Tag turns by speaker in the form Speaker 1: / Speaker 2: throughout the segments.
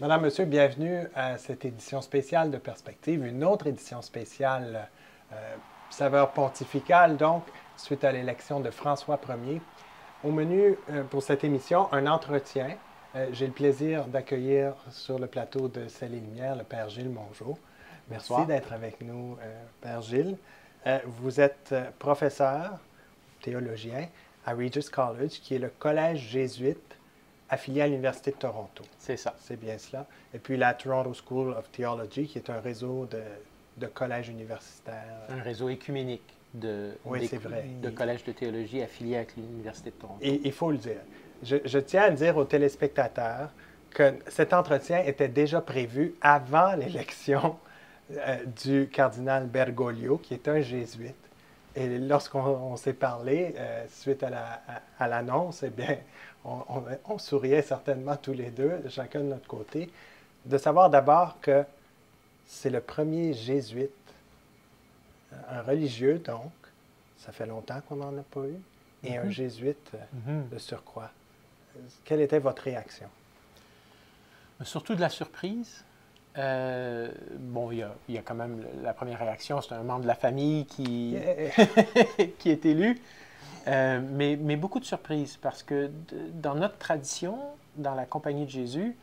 Speaker 1: Madame, Monsieur, bienvenue à cette édition spéciale de Perspective, une autre édition spéciale saveur pontificale, donc, suite à l'élection de François Ier. Au menu pour cette émission, un entretien. J'ai le plaisir d'accueillir sur le plateau de Ciel et Lumière le Père Gilles Mongeau. Merci d'être avec nous, Père Gilles. Vous êtes professeur, théologien, à Regis College, qui est le collège jésuite affilié à l'Université de Toronto.
Speaker 2: C'est ça.
Speaker 1: C'est bien cela. Et puis la Toronto School of Theology, qui est un réseau de collèges universitaires.
Speaker 2: Un réseau écuménique de collèges de théologie affiliés avec l'Université de Toronto.
Speaker 1: Et il faut le dire. Je tiens à dire aux téléspectateurs que cet entretien était déjà prévu avant l'élection du cardinal Bergoglio, qui est un jésuite. Et lorsqu'on s'est parlé, suite à l'annonce, eh bien, on souriait certainement tous les deux, chacun de notre côté, de savoir d'abord que c'est le premier jésuite, un religieux donc, ça fait longtemps qu'on n'en a pas eu, et un jésuite de surcroît. Quelle était votre réaction?
Speaker 2: Surtout de la surprise. Bon, il y a quand même la première réaction, c'est un membre de la famille qui, qui est élu. Mais beaucoup de surprises parce que dans notre tradition, dans la Compagnie de Jésus,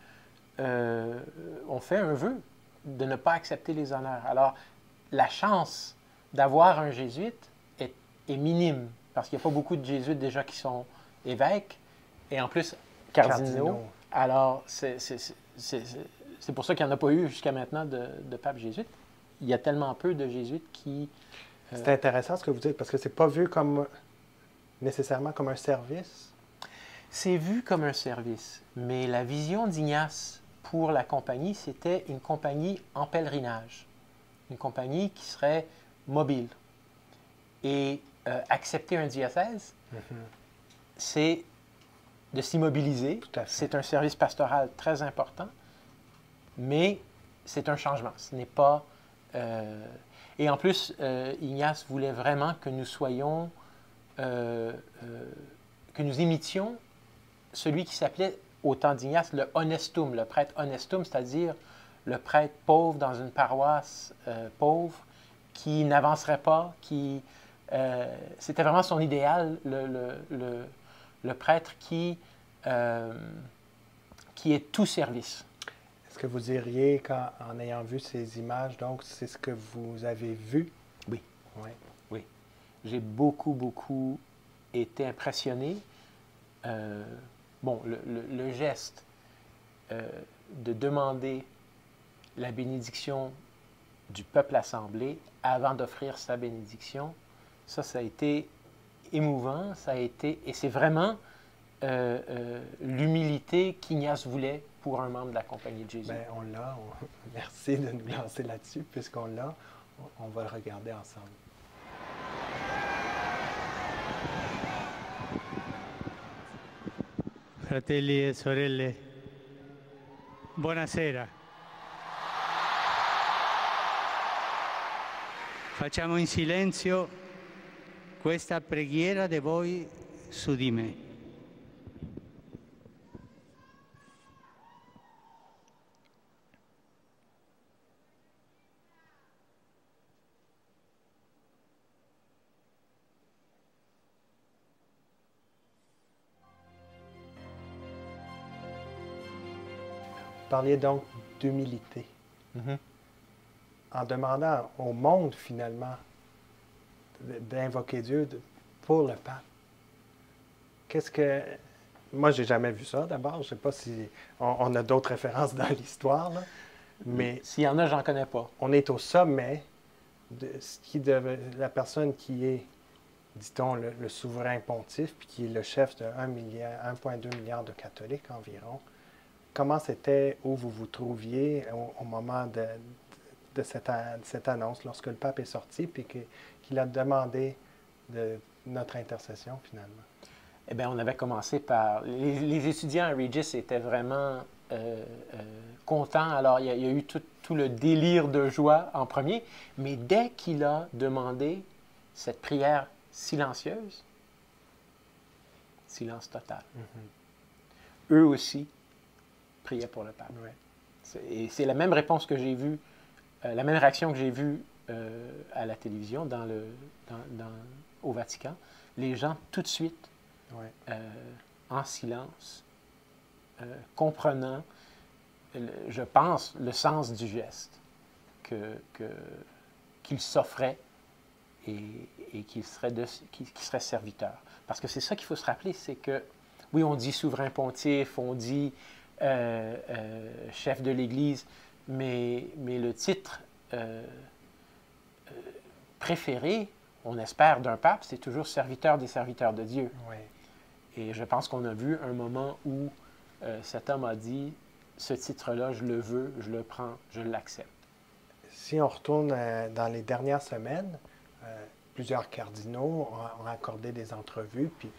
Speaker 2: on fait un vœu de ne pas accepter les honneurs. Alors, la chance d'avoir un jésuite est minime parce qu'il n'y a pas beaucoup de jésuites déjà qui sont évêques et en plus cardinaux. Alors, c'est pour ça qu'il n'y en a pas eu jusqu'à maintenant de pape jésuite. Il y a tellement peu de jésuites qui...
Speaker 1: C'est intéressant ce que vous dites parce que ce n'est pas vu comme nécessairement comme un service?
Speaker 2: C'est vu comme un service, mais la vision d'Ignace pour la compagnie, c'était une compagnie en pèlerinage, une compagnie qui serait mobile. Et accepter un diocèse, c'est de s'immobiliser. C'est un service pastoral très important, mais c'est un changement. Ce n'est pas... Et en plus, Ignace voulait vraiment que nous soyons... que nous imitions celui qui s'appelait au temps d'Ignace le honestum, le prêtre honestum, c'est-à-dire le prêtre pauvre dans une paroisse pauvre qui n'avancerait pas, qui c'était vraiment son idéal, le prêtre qui est tout service.
Speaker 1: Est-ce que vous diriez qu'en ayant vu ces images, donc c'est ce que vous avez vu?
Speaker 2: Oui.
Speaker 1: Oui.
Speaker 2: Oui. J'ai beaucoup été impressionné. Bon, le geste de demander la bénédiction du peuple assemblé avant d'offrir sa bénédiction, ça a été émouvant, et c'est vraiment l'humilité qu'Ignace voulait pour un membre de la Compagnie de Jésus.
Speaker 1: Bien, on l'a. Merci de nous lancer là-dessus, puisqu'on l'a. On va le regarder ensemble.
Speaker 3: Fratelli e sorelle, buonasera. Facciamo in silenzio questa preghiera di voi su di me.
Speaker 1: Vous parliez donc d'humilité. En demandant au monde, finalement, d'invoquer Dieu pour le pape. Qu'est-ce que... Moi, j'ai jamais vu ça, d'abord. Je ne sais pas si on a d'autres références dans l'histoire, là. Mais
Speaker 2: s'il y en a, j'en connais pas.
Speaker 1: On est au sommet de ce qui la personne qui est, dit-on, le souverain pontife, puis qui est le chef de 1,2 milliard de catholiques environ. Comment c'était où vous vous trouviez au moment de cette annonce, lorsque le pape est sorti, puis qu'il a demandé notre intercession, finalement?
Speaker 2: Eh bien, on avait commencé par... Les étudiants à Regis étaient vraiment contents. Alors, il y a eu tout le délire de joie en premier. Mais dès qu'il a demandé cette prière silencieuse, silence total. Eux aussi priaient pour le pape.
Speaker 1: Ouais.
Speaker 2: Et c'est la même réponse que j'ai vue, la même réaction que j'ai vue à la télévision, au Vatican. Les gens, tout de suite, en silence, comprenant, je pense, le sens du geste qu'il s'offrait et qu'il serait serviteur. Parce que c'est ça qu'il faut se rappeler, c'est que, oui, on dit souverain pontife, on dit chef de l'Église, mais le titre préféré, on espère, d'un pape, c'est toujours serviteur des serviteurs de Dieu.
Speaker 1: Oui.
Speaker 2: Et je pense qu'on a vu un moment où cet homme a dit, ce titre-là, je le veux, je le prends, je l'accepte.
Speaker 1: Si on retourne dans les dernières semaines, plusieurs cardinaux ont accordé des entrevues, puis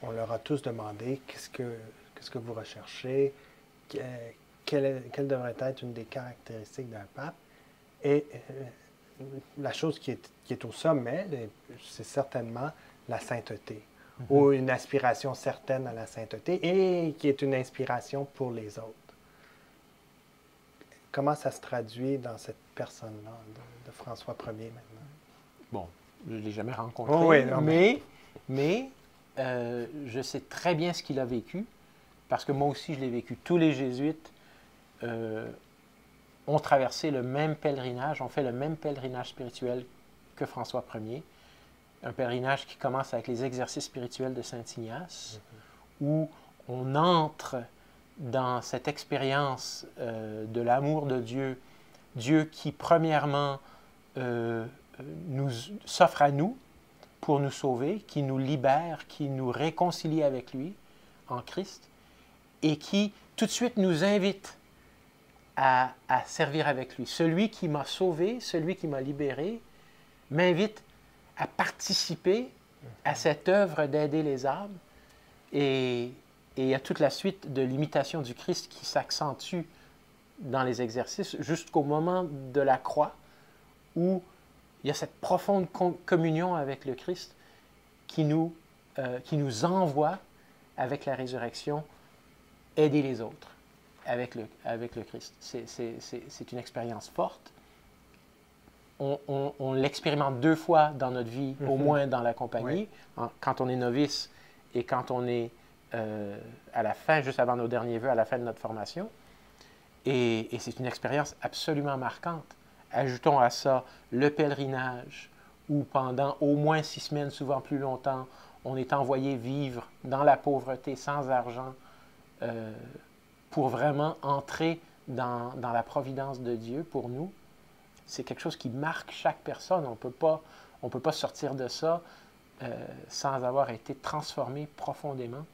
Speaker 1: on leur a tous demandé qu'est-ce que vous recherchez, quelle devrait être une des caractéristiques d'un pape. Et la chose qui est au sommet, c'est certainement la sainteté, ou une aspiration certaine à la sainteté, et qui est une inspiration pour les autres. Comment ça se traduit dans cette personne-là, de François Ier maintenant?
Speaker 2: Bon, je ne l'ai jamais rencontré,
Speaker 1: oui, non,
Speaker 2: mais je sais très bien ce qu'il a vécu, parce que moi aussi, je l'ai vécu. Tous les jésuites ont traversé le même pèlerinage, ont fait le même pèlerinage spirituel que François Ier, un pèlerinage qui commence avec les exercices spirituels de Saint Ignace, où on entre dans cette expérience de l'amour de Dieu, Dieu qui, premièrement, s'offre à nous pour nous sauver, qui nous libère, qui nous réconcilie avec lui en Christ, et qui, tout de suite, nous invite à servir avec lui. Celui qui m'a sauvé, celui qui m'a libéré, m'invite à participer à cette œuvre d'aider les âmes, et il y a toute la suite de l'imitation du Christ qui s'accentue dans les exercices jusqu'au moment de la croix où il y a cette profonde communion avec le Christ qui nous envoie, avec la résurrection, aider les autres avec le Christ. C'est une expérience forte. On l'expérimente 2 fois dans notre vie, au moins dans la compagnie, quand on est novice et quand on est à la fin, juste avant nos derniers vœux, à la fin de notre formation. Et c'est une expérience absolument marquante. Ajoutons à ça le pèlerinage, où pendant au moins 6 semaines, souvent plus longtemps, on est envoyé vivre dans la pauvreté, sans argent, pour vraiment entrer dans la providence de Dieu pour nous. C'est quelque chose qui marque chaque personne. On ne peut pas sortir de ça sans avoir été transformé profondément.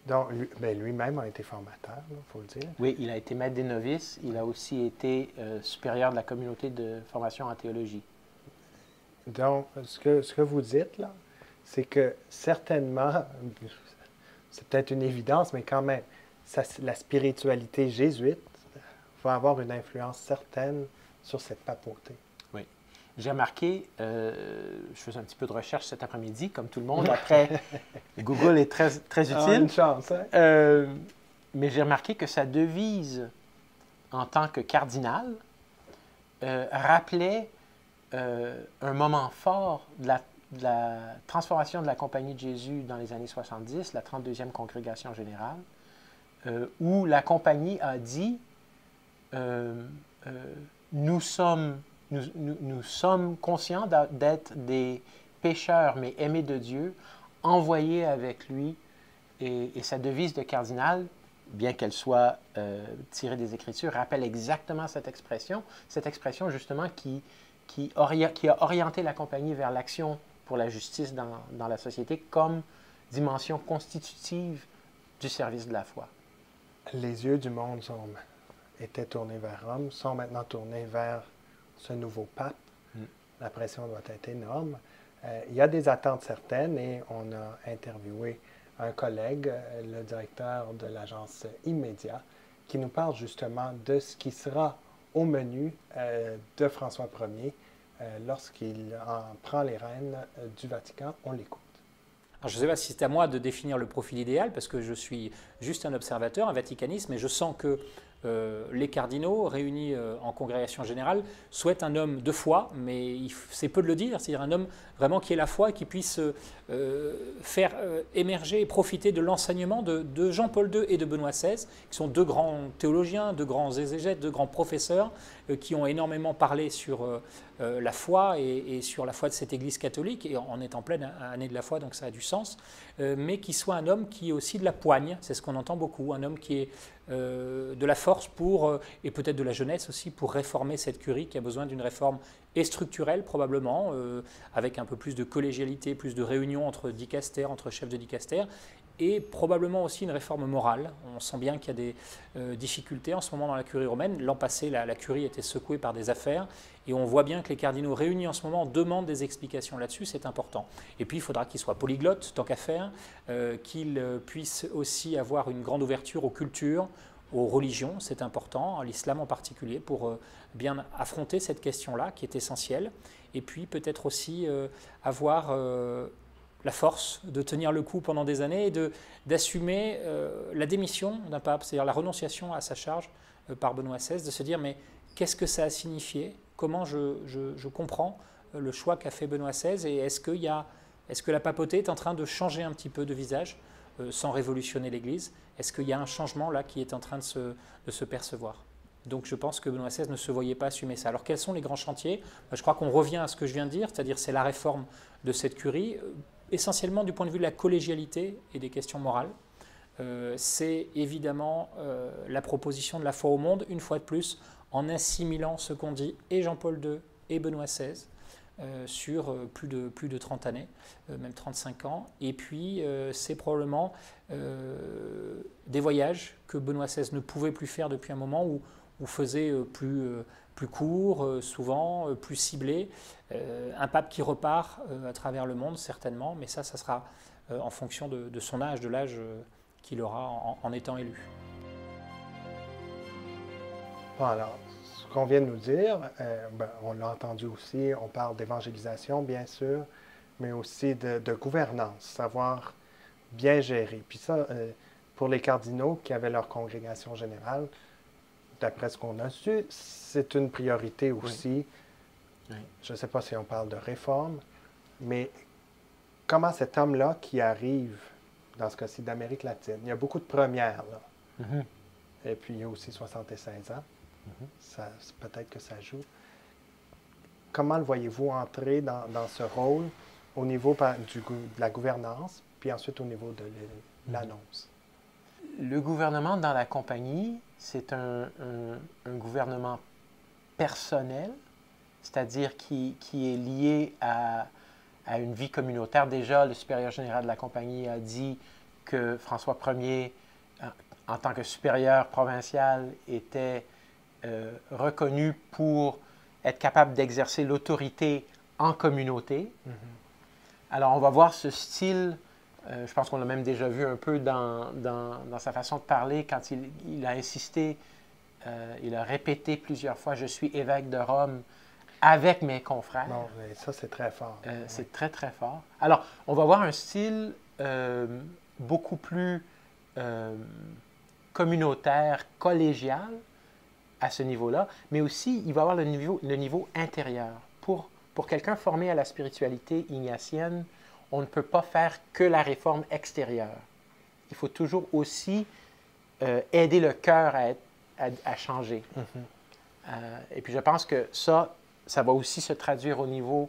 Speaker 1: Donc, lui-même a été formateur, il faut le dire.
Speaker 2: Oui, il a été maître des novices. Il a aussi été supérieur de la communauté de formation en théologie.
Speaker 1: Donc, ce que vous dites, là, c'est que certainement, c'est peut-être une évidence, mais quand même, la spiritualité jésuite va avoir une influence certaine sur cette papauté.
Speaker 2: Oui. J'ai remarqué, je faisais un petit peu de recherche cet après-midi, comme tout le monde. Après, Google est très, très utile.
Speaker 1: Ah, une chance, hein?
Speaker 2: Mais j'ai remarqué que sa devise en tant que cardinal rappelait un moment fort de la transformation de la Compagnie de Jésus dans les années 70, la 32e congrégation générale, où la Compagnie a dit nous sommes conscients d'être des pécheurs, mais aimés de Dieu, envoyés avec lui. Et sa devise de cardinal, bien qu'elle soit tirée des Écritures, rappelle exactement cette expression justement qui a orienté la Compagnie vers l'action pour la justice dans la société comme dimension constitutive du service de la foi.
Speaker 1: Les yeux du monde étaient tournés vers Rome, sont maintenant tournés vers ce nouveau pape. La pression doit être énorme. Il y a des attentes certaines et on a interviewé un collègue, le directeur de l'agence Immédiat, qui nous parle justement de ce qui sera au menu de François Ier lorsqu'il en prend les rênes du Vatican. On l'écoute.
Speaker 4: Alors, je ne sais pas si c'est à moi de définir le profil idéal, parce que je suis juste un observateur, un vaticaniste, mais je sens que les cardinaux réunis en congrégation générale souhaitent un homme de foi, mais c'est peu de le dire, c'est-à-dire un homme vraiment qui ait la foi et qui puisse faire émerger et profiter de l'enseignement de Jean-Paul II et de Benoît XVI, qui sont deux grands théologiens, deux grands exégètes, deux grands professeurs, qui ont énormément parlé sur la foi et sur la foi de cette Église catholique, et on est en pleine année de la foi, donc ça a du sens, mais qui soit un homme qui est aussi de la poigne, c'est ce qu'on entend beaucoup, un homme qui est de la force pour, et peut-être de la jeunesse aussi, pour réformer cette curie qui a besoin d'une réforme et structurelle probablement, avec un peu plus de collégialité, plus de réunions entre dicastères, entre chefs de dicastères, et probablement aussi une réforme morale. On sent bien qu'il y a des difficultés en ce moment dans la curie romaine. L'an passé, la curie était secouée par des affaires, et on voit bien que les cardinaux réunis en ce moment demandent des explications là-dessus, c'est important. Et puis il faudra qu'ils soient polyglottes, tant qu'à faire, qu'ils puissent aussi avoir une grande ouverture aux cultures, aux religions, c'est important, à l'islam en particulier, pour bien affronter cette question-là qui est essentielle. Et puis peut-être aussi avoir la force de tenir le coup pendant des années et d'assumer la démission d'un pape, c'est-à-dire la renonciation à sa charge par Benoît XVI, de se dire mais qu'est-ce que ça a signifié? Comment je comprends le choix qu'a fait Benoît XVI, et est-ce que la papauté est en train de changer un petit peu de visage sans révolutionner l'Église? Est-ce qu'il y a un changement là qui est en train de se percevoir? Donc je pense que Benoît XVI ne se voyait pas assumer ça. Alors quels sont les grands chantiers? Je crois qu'on revient à ce que je viens de dire, c'est-à-dire c'est la réforme de cette curie, essentiellement du point de vue de la collégialité et des questions morales. C'est évidemment la proposition de la foi au monde, une fois de plus, en assimilant ce qu'ont dit et Jean-Paul II et Benoît XVI sur plus de 30 années, même 35 ans. Et puis, c'est probablement des voyages que Benoît XVI ne pouvait plus faire depuis un moment, ou faisait plus court, souvent, plus ciblé. Un pape qui repart à travers le monde, certainement, mais ça sera en fonction de son âge, de l'âge qu'il aura en étant élu.
Speaker 1: Bon, alors, ce qu'on vient de nous dire, on l'a entendu aussi, on parle d'évangélisation, bien sûr, mais aussi de gouvernance, savoir bien gérer. Puis ça, pour les cardinaux qui avaient leur congrégation générale, d'après ce qu'on a su, c'est une priorité aussi. Oui. Oui. Je ne sais pas si on parle de réforme, mais comment cet homme-là qui arrive, dans ce cas-ci d'Amérique latine, il y a beaucoup de premières, là. Et puis il y a aussi 76 ans. Peut-être que ça joue. Comment le voyez-vous entrer dans ce rôle au niveau de la gouvernance, puis ensuite au niveau de l'annonce?
Speaker 2: Le gouvernement dans la compagnie, c'est un gouvernement personnel, c'est-à-dire qui est lié à une vie communautaire. Déjà, le supérieur général de la compagnie a dit que François Ier, en tant que supérieur provincial, était reconnu pour être capable d'exercer l'autorité en communauté. Alors, on va voir ce style, je pense qu'on l'a même déjà vu un peu dans sa façon de parler, quand il a insisté, il a répété plusieurs fois « Je suis évêque de Rome avec mes confrères ».
Speaker 1: Non, mais ça, c'est très fort.
Speaker 2: C'est très, très fort. Alors, on va voir un style beaucoup plus communautaire, collégial, à ce niveau-là, mais aussi, il va avoir le niveau intérieur. Pour quelqu'un formé à la spiritualité ignatienne, on ne peut pas faire que la réforme extérieure. Il faut toujours aussi aider le cœur à changer. Et puis je pense que ça va aussi se traduire au niveau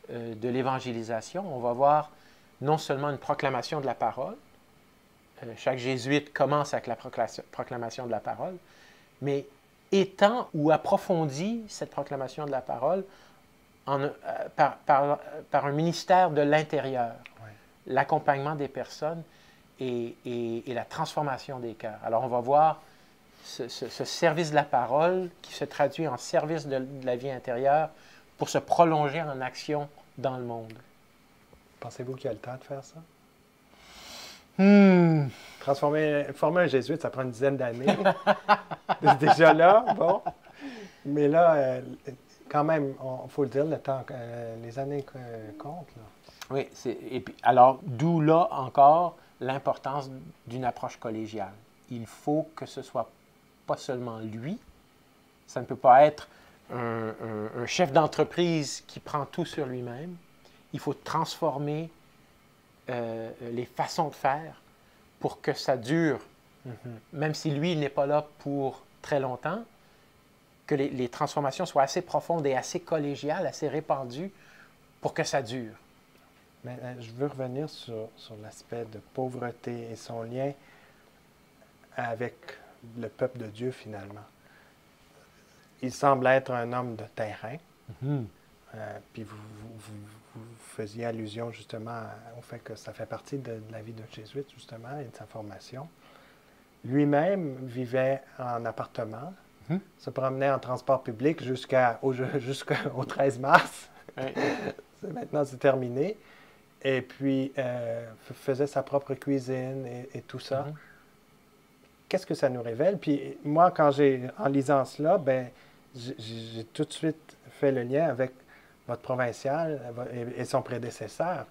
Speaker 2: de l'évangélisation. On va voir non seulement une proclamation de la parole, chaque jésuite commence avec la proclamation de la parole, mais étend ou approfondit cette proclamation de la parole par un ministère de l'intérieur, l'accompagnement des personnes et la transformation des cœurs. Alors, on va voir ce service de la parole qui se traduit en service de la vie intérieure pour se prolonger en action dans le monde.
Speaker 1: Pensez-vous qu'il y a le temps de faire ça? Former un jésuite, ça prend une dizaine d'années. Déjà là, bon. Mais là, quand même, il faut le dire, le temps, les années comptent. Là.
Speaker 2: Oui, et puis, alors, d'où là encore l'importance d'une approche collégiale. Il faut que ce soit pas seulement lui. Ça ne peut pas être un chef d'entreprise qui prend tout sur lui-même. Il faut transformer les façons de faire pour que ça dure, même si lui, il n'est pas là pour très longtemps, que les transformations soient assez profondes et assez collégiales, assez répandues pour que ça dure.
Speaker 1: Mais je veux revenir sur l'aspect de pauvreté et son lien avec le peuple de Dieu, finalement. Il semble être un homme de terrain. Puis vous faisiez allusion justement au fait que ça fait partie de la vie d'un jésuite, justement, et de sa formation. Lui-même vivait en appartement, se promenait en transport public jusqu'au 13 mars.
Speaker 2: Ouais.
Speaker 1: Maintenant, c'est terminé. Et puis, faisait sa propre cuisine et tout ça. Qu'est-ce que ça nous révèle? Puis moi, en lisant cela, ben, j'ai tout de suite fait le lien avec votre provincial et son prédécesseur,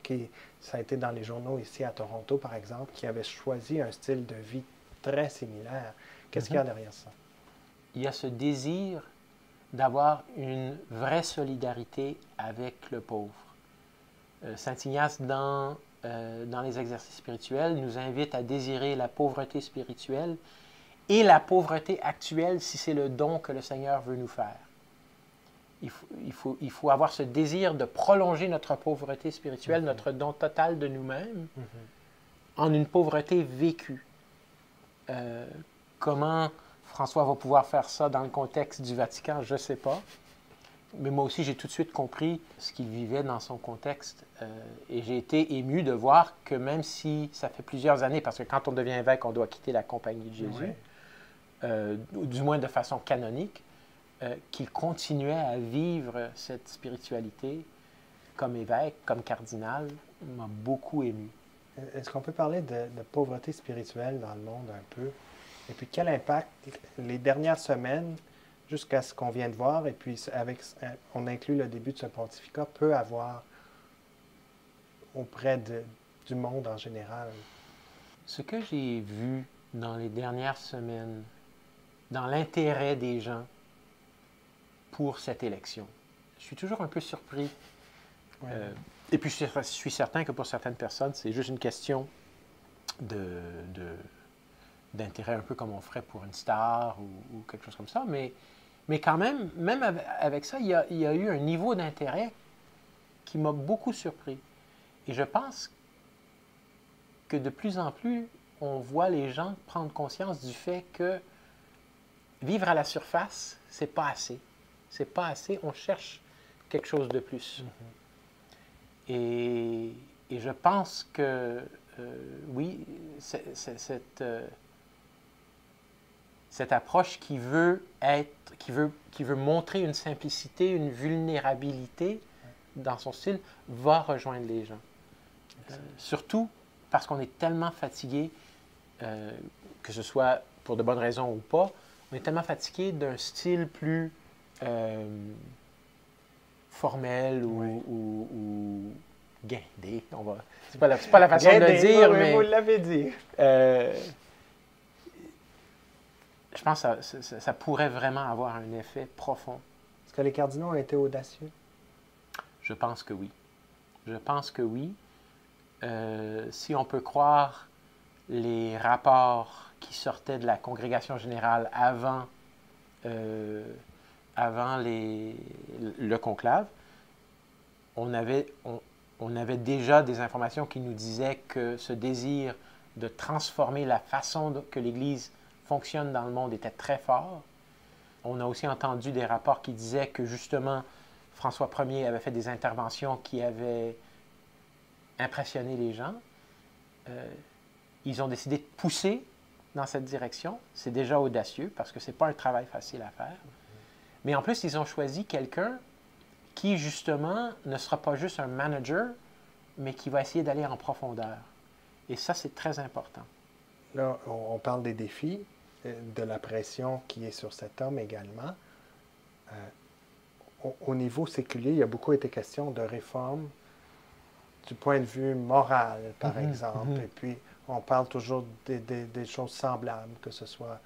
Speaker 1: ça a été dans les journaux ici à Toronto, par exemple, qui avait choisi un style de vie très similaire. Qu'est-ce qu'il y a derrière ça?
Speaker 2: Il y a ce désir d'avoir une vraie solidarité avec le pauvre. Saint Ignace, dans les exercices spirituels, nous invite à désirer la pauvreté spirituelle et la pauvreté actuelle si c'est le don que le Seigneur veut nous faire. Il faut avoir ce désir de prolonger notre pauvreté spirituelle, notre don total de nous-mêmes, en une pauvreté vécue. Comment François va pouvoir faire ça dans le contexte du Vatican, je ne sais pas. Mais moi aussi, j'ai tout de suite compris ce qu'il vivait dans son contexte. Et j'ai été ému de voir que même si ça fait plusieurs années, parce que quand on devient évêque, on doit quitter la Compagnie de Jésus, ou du moins de façon canonique, qu'il continuait à vivre cette spiritualité comme évêque, comme cardinal, m'a beaucoup ému.
Speaker 1: Est-ce qu'on peut parler de pauvreté spirituelle dans le monde un peu? Et puis quel impact les dernières semaines, jusqu'à ce qu'on vient de voir, et puis on inclut le début de ce pontificat, peut avoir auprès du monde en général?
Speaker 2: Ce que j'ai vu dans les dernières semaines, dans l'intérêt des gens pour cette élection, je suis toujours un peu surpris. Ouais. Et puis je suis certain que pour certaines personnes, c'est juste une question d'intérêt, un peu comme on ferait pour une star ou quelque chose comme ça, mais quand même avec ça, il y a eu un niveau d'intérêt qui m'a beaucoup surpris. Et je pense que de plus en plus, on voit les gens prendre conscience du fait que vivre à la surface, c'est pas assez. C'est pas assez, on cherche quelque chose de plus. Et je pense que, oui, cette approche qui veut montrer une simplicité, une vulnérabilité dans son style, va rejoindre les gens. Surtout parce qu'on est tellement fatigué, que ce soit pour de bonnes raisons ou pas, on est tellement fatigué d'un style plus formel ou guindé. C'est pas la façon de le dire, mais
Speaker 1: vous l'avez dit.
Speaker 2: Je pense que ça pourrait vraiment avoir un effet profond.
Speaker 1: Est-ce que les cardinaux ont été audacieux?
Speaker 2: Je pense que oui. Je pense que oui. Si on peut croire les rapports qui sortaient de la congrégation générale avant le conclave, on avait déjà des informations qui nous disaient que ce désir de transformer la façon que l'Église fonctionne dans le monde était très fort. On a aussi entendu des rapports qui disaient que justement François Ier avait fait des interventions qui avaient impressionné les gens. Ils ont décidé de pousser dans cette direction. C'est déjà audacieux parce que ce n'est pas un travail facile à faire. Mais en plus, ils ont choisi quelqu'un qui, justement, ne sera pas juste un manager, mais qui va essayer d'aller en profondeur. Et ça, c'est très important.
Speaker 1: Là, on parle des défis, de la pression qui est sur cet homme également. Au niveau séculier, il y a beaucoup été question de réforme du point de vue moral, par exemple. Et puis, on parle toujours des choses semblables, que ce soit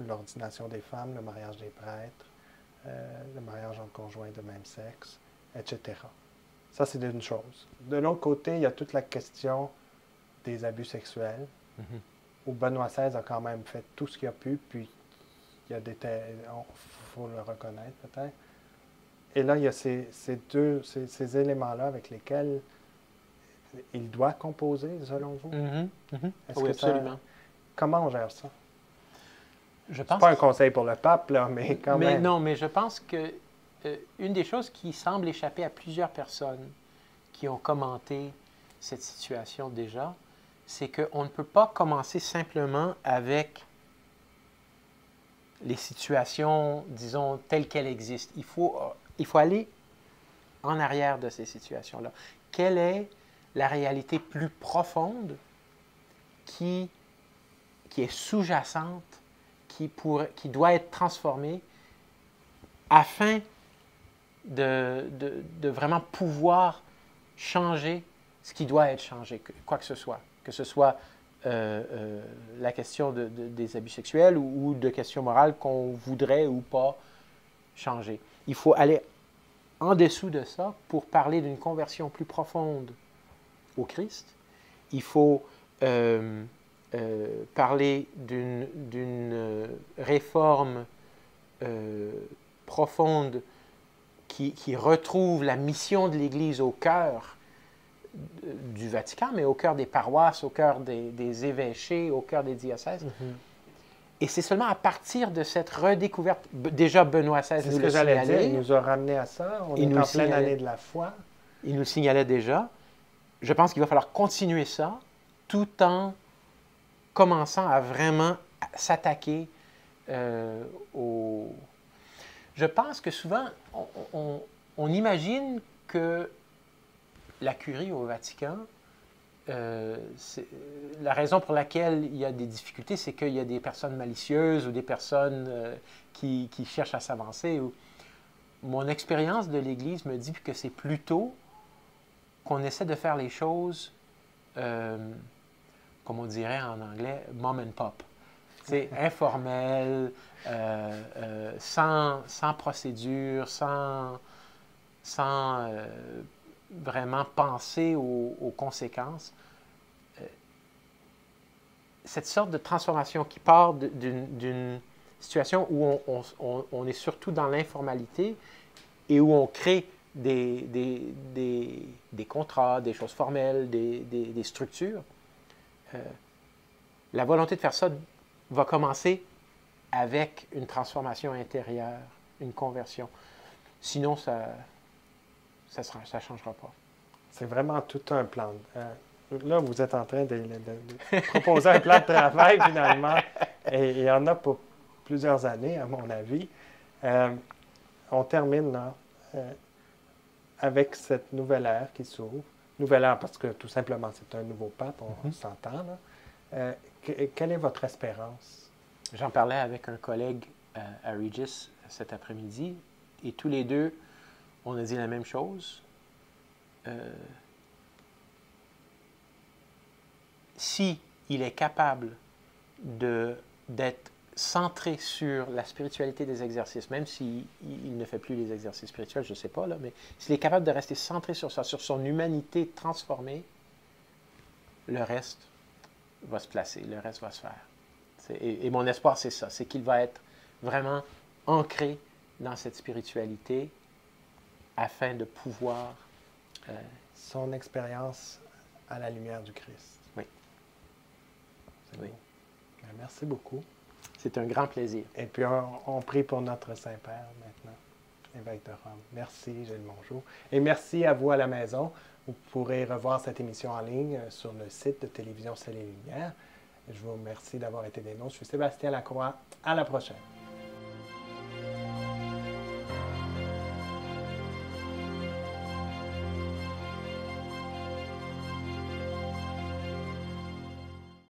Speaker 1: l'ordination des femmes, le mariage des prêtres, le mariage entre conjoints de même sexe, etc. Ça, c'est une chose. De l'autre côté, il y a toute la question des abus sexuels, où Benoît XVI a quand même fait tout ce qu'il a pu, puis il y a faut le reconnaître peut-être. Et là, il y a ces éléments-là avec lesquels il doit composer, selon vous?
Speaker 2: Oui, absolument.
Speaker 1: Comment on gère ça?
Speaker 2: Je pense
Speaker 1: pas un conseil pour le pape, là, mais quand même.
Speaker 2: Non, mais je pense que une des choses qui semble échapper à plusieurs personnes qui ont commenté cette situation déjà, c'est qu'on ne peut pas commencer simplement avec les situations, disons, telles qu'elles existent. Il faut aller en arrière de ces situations-là. Quelle est la réalité plus profonde qui est sous-jacente, qui doit être transformée afin de vraiment pouvoir changer ce qui doit être changé, quoi que ce soit la question des abus sexuels ou de questions morales qu'on voudrait ou pas changer. Il faut aller en dessous de ça pour parler d'une conversion plus profonde au Christ. Il faut parler d'une réforme profonde qui retrouve la mission de l'Église au cœur du Vatican, mais au cœur des paroisses, au cœur des évêchés, au cœur des diocèses. Et c'est seulement à partir de cette redécouverte, déjà Benoît XVI nous le signalait.
Speaker 1: Il nous a ramené à ça, on est en pleine année de la foi. Il
Speaker 2: nous le signalait déjà. Je pense qu'il va falloir continuer ça, tout en commençant à vraiment s'attaquer au... Je pense que souvent, on imagine que la curie au Vatican, la raison pour laquelle il y a des difficultés, c'est qu'il y a des personnes malicieuses ou des personnes qui cherchent à s'avancer. Mon expérience de l'Église me dit que c'est plutôt qu'on essaie de faire les choses, comme on dirait en anglais, mom and pop. C'est informel, sans procédure, sans vraiment penser aux conséquences. Cette sorte de transformation qui part d'une situation où on est surtout dans l'informalité et où on crée des contrats, des choses formelles, des structures. La volonté de faire ça va commencer avec une transformation intérieure, une conversion. Sinon, ça ne changera pas.
Speaker 1: C'est vraiment tout un plan. Là, vous êtes en train de proposer un plan de travail, finalement. Et il y en a pour plusieurs années, à mon avis. On termine, là, avec cette nouvelle ère qui s'ouvre. Nouvelle ère parce que, tout simplement, c'est un nouveau pape, on s'entend, là. Quelle est votre espérance?
Speaker 2: J'en parlais avec un collègue à Regis cet après-midi, et tous les deux, on a dit la même chose. Si il est capable d'être centré sur la spiritualité des exercices, même s'il ne fait plus les exercices spirituels, je ne sais pas, là, mais s'il est capable de rester centré sur ça, sur son humanité transformée, le reste va se placer, le reste va se faire. Et mon espoir, c'est ça, c'est qu'il va être vraiment ancré dans cette spiritualité afin de pouvoir...
Speaker 1: son expérience à la lumière du Christ.
Speaker 2: Oui.
Speaker 1: Oui. Merci beaucoup.
Speaker 2: C'est un grand plaisir.
Speaker 1: Et puis, on prie pour notre Saint-Père maintenant, évêque de Rome. Merci, Gilles Mongeau. Et merci à vous à la maison. Vous pourrez revoir cette émission en ligne sur le site de Télévision Ciel et Lumière. Je vous remercie d'avoir été des nôtres. Je suis Sébastien Lacroix. À la prochaine.